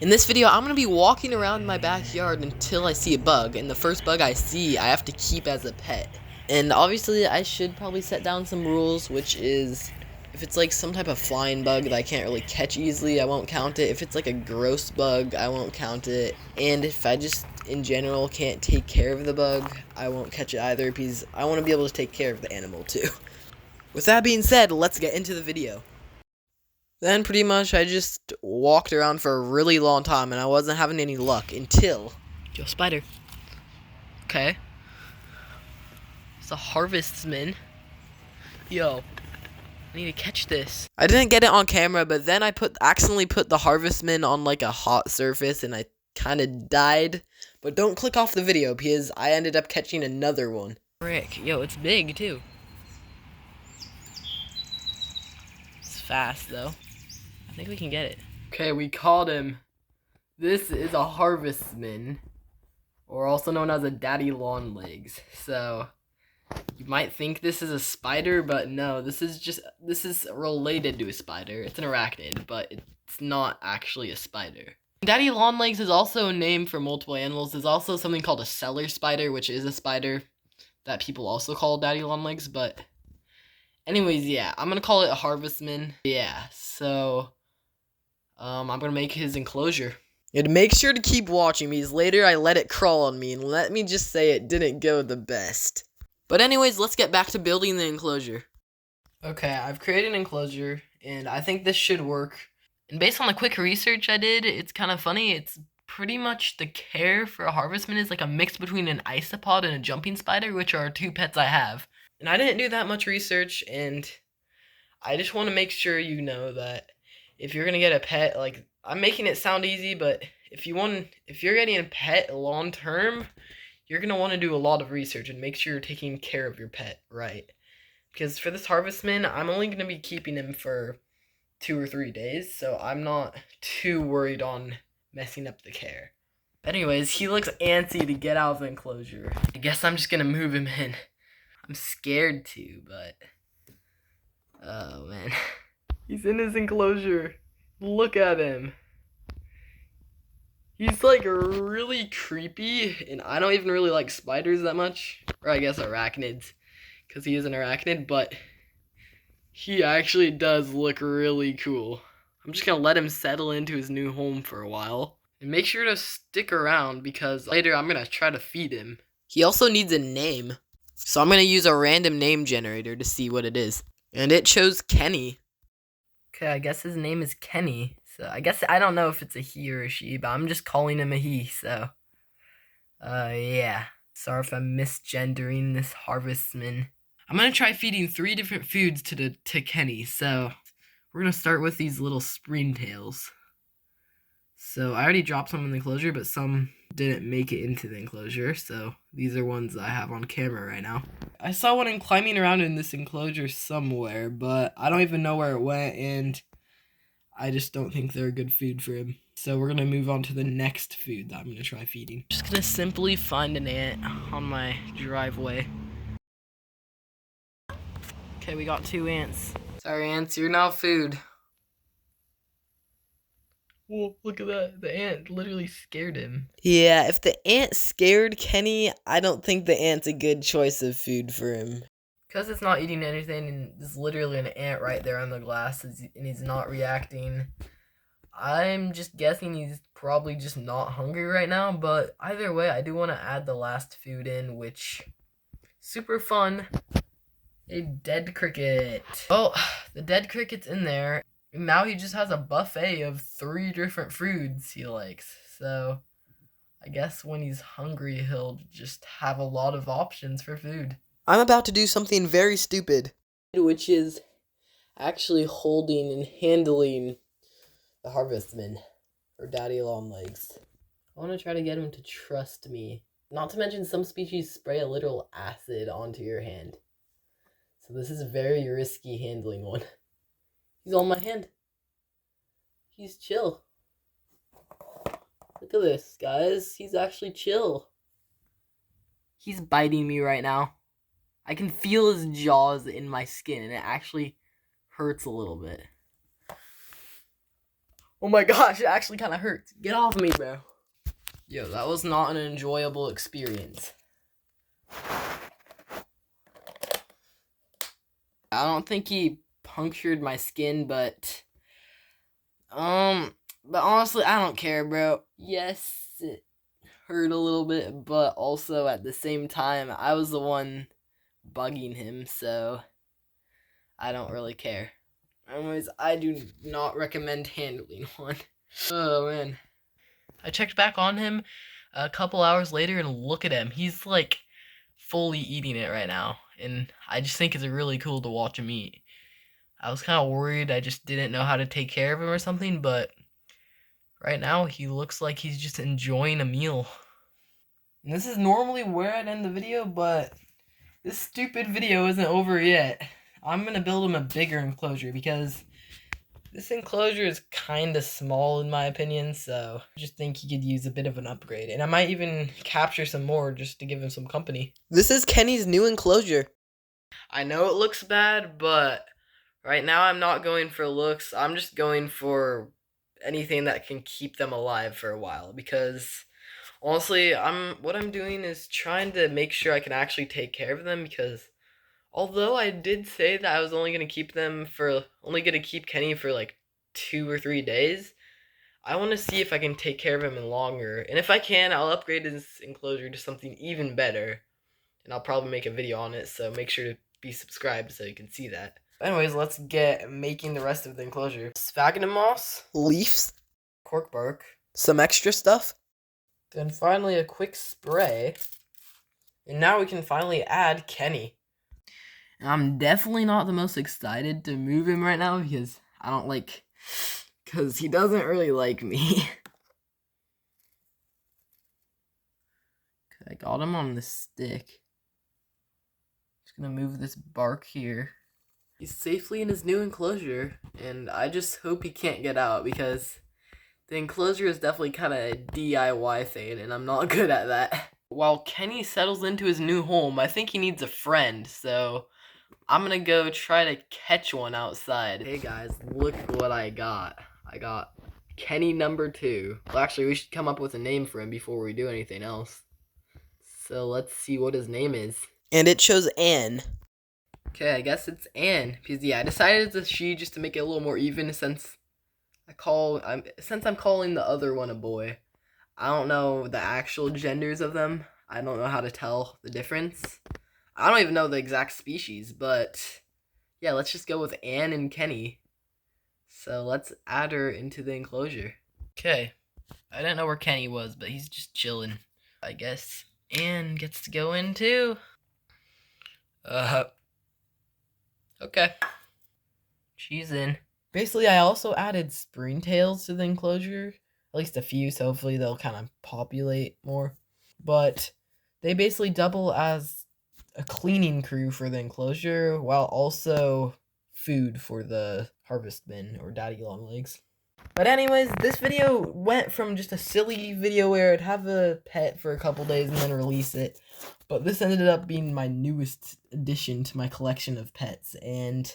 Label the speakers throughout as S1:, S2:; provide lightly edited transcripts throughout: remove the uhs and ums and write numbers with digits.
S1: In this video, I'm going to be walking around my backyard until I see a bug, and the first bug I see, I have to keep as a pet. And obviously, I should probably set down some rules, which is, if it's like some type of flying bug that I can't really catch easily, I won't count it. If it's like a gross bug, I won't count it. And if I just, in general, can't take care of the bug, I won't catch it either, because I want to be able to take care of the animal too. With that being said, let's get into the video. Then pretty much I just walked around for a really long time and I wasn't having any luck until... Yo, spider. Okay. It's a harvestman. Yo, I need to catch this. I didn't get it on camera, but then I accidentally put the harvestman on like a hot surface and I kind of died. But don't click off the video because I ended up catching another one. Frick, yo, it's big too. It's fast though. I think we can get it. Okay, we caught him. This is a harvestman, or also known as a daddy long legs. So you might think this is a spider, but no, this is related to a spider. It's an arachnid, but it's not actually a spider. Daddy long legs is also a name for multiple animals. There's also something called a cellar spider, which is a spider that people also call daddy long legs, but anyways, yeah, I'm gonna call it a harvestman. Yeah, so I'm gonna make his enclosure. And make sure to keep watching because later I let it crawl on me, and let me just say it didn't go the best. But anyways, let's get back to building the enclosure. Okay, I've created an enclosure, and I think this should work. And based on the quick research I did, it's kind of funny. It's pretty much the care for a harvestman is like a mix between an isopod and a jumping spider, which are two pets I have. And I didn't do that much research, and I just want to make sure you know that if you're gonna get a pet, like, I'm making it sound easy, but if you're getting a pet long term, you're gonna want to do a lot of research and make sure you're taking care of your pet right. Because for this harvestman, I'm only gonna be keeping him for 2 or 3 days, so I'm not too worried on messing up the care. Anyways, he looks antsy to get out of the enclosure. I guess I'm just gonna move him in. I'm scared to, but oh man. He's in his enclosure. Look at him. He's like really creepy, and I don't even really like spiders that much. Or I guess arachnids, because he is an arachnid, but he actually does look really cool. I'm just gonna let him settle into his new home for a while. And make sure to stick around because later I'm gonna try to feed him. He also needs a name. So I'm gonna use a random name generator to see what it is. And it chose Kenny. Okay, I guess his name is Kenny. So I guess I don't know if it's a he or a she, but I'm just calling him a he, so yeah. Sorry if I'm misgendering this harvestman. I'm gonna try feeding 3 different foods to Kenny, so we're gonna start with these little springtails. So I already dropped some in the enclosure, but some didn't make it into the enclosure, so these are ones I have on camera right now. I saw one climbing around in this enclosure somewhere, but I don't even know where it went, and I just don't think they're good food for him. So we're gonna move on to the next food that I'm gonna try feeding. Just gonna simply find an ant on my driveway. Okay, we got 2 ants. Sorry, ants, you're now food. Whoa, look at that. The ant literally scared him. Yeah, if the ant scared Kenny, I don't think the ant's a good choice of food for him. Because it's not eating anything, and there's literally an ant right there on the glass, and he's not reacting, I'm just guessing he's probably just not hungry right now, but either way, I do want to add the last food in, which, super fun, a dead cricket. Well, the dead cricket's in there. Now he just has a buffet of 3 different foods he likes. So I guess when he's hungry, he'll just have a lot of options for food. I'm about to do something very stupid, which is actually holding and handling the harvestman, or daddy long legs. I want to try to get him to trust me. Not to mention some species spray a literal acid onto your hand. So this is a very risky handling one. He's on my hand. He's chill. Look at this, guys. He's actually chill. He's biting me right now. I can feel his jaws in my skin, and it actually hurts a little bit. Oh my gosh, it actually kind of hurts. Get off me, bro. Yo, that was not an enjoyable experience. I don't think he punctured my skin, but honestly, I don't care, bro. Yes, it hurt a little bit, but also at the same time, I was the one bugging him, so I don't really care. Anyways, I do not recommend handling one. Oh, man. I checked back on him a couple hours later, and look at him. He's, like, fully eating it right now, and I just think it's really cool to watch him eat. I was kind of worried I just didn't know how to take care of him or something, but right now he looks like he's just enjoying a meal. And this is normally where I'd end the video, but this stupid video isn't over yet. I'm going to build him a bigger enclosure because this enclosure is kind of small in my opinion, so I just think he could use a bit of an upgrade. And I might even capture some more just to give him some company. This is Kenny's new enclosure. I know it looks bad, but right now I'm not going for looks. I'm just going for anything that can keep them alive for a while, because honestly, what I'm doing is trying to make sure I can actually take care of them, because although I did say that I was only going to keep Kenny for like 2 or 3 days, I want to see if I can take care of him longer. And if I can, I'll upgrade his enclosure to something even better. And I'll probably make a video on it, so make sure to be subscribed so you can see that. Anyways, let's get making the rest of the enclosure. Sphagnum moss, leaves, cork bark, some extra stuff, then finally a quick spray. And now we can finally add Kenny. I'm definitely not the most excited to move him right now because because he doesn't really like me. I got him on the stick. Just gonna move this bark here. He's safely in his new enclosure, and I just hope he can't get out because the enclosure is definitely kind of a DIY thing, and I'm not good at that. While Kenny settles into his new home, I think he needs a friend, so I'm gonna go try to catch one outside. Hey guys, look what I got. I got Kenny number 2. Well, actually, we should come up with a name for him before we do anything else. So let's see what his name is. And it shows Anne. Okay, I guess it's Anne. Because yeah, I decided it's a she just to make it a little more even since I'm calling the other one a boy. I don't know the actual genders of them. I don't know how to tell the difference. I don't even know the exact species, but yeah, let's just go with Anne and Kenny. So let's add her into the enclosure. Okay, I didn't know where Kenny was, but he's just chilling. I guess Anne gets to go in too. Okay. She's in. Basically, I also added springtails to the enclosure. At least a few, so hopefully they'll kind of populate more. But they basically double as a cleaning crew for the enclosure, while also food for the harvestmen, or daddy long legs. But anyways, this video went from just a silly video where I'd have a pet for a couple days and then release it. But this ended up being my newest addition to my collection of pets, and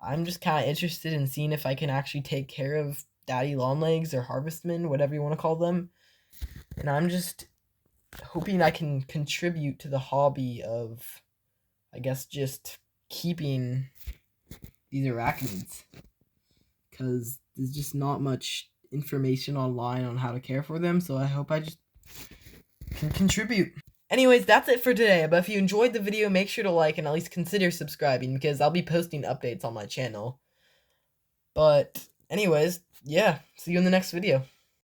S1: I'm just kind of interested in seeing if I can actually take care of daddy longlegs or harvestmen, whatever you want to call them. And I'm just hoping I can contribute to the hobby of, I guess, just keeping these arachnids. Because there's just not much information online on how to care for them, so I hope I just can contribute. Anyways, that's it for today, but if you enjoyed the video, make sure to like and at least consider subscribing, because I'll be posting updates on my channel. But anyways, yeah, see you in the next video.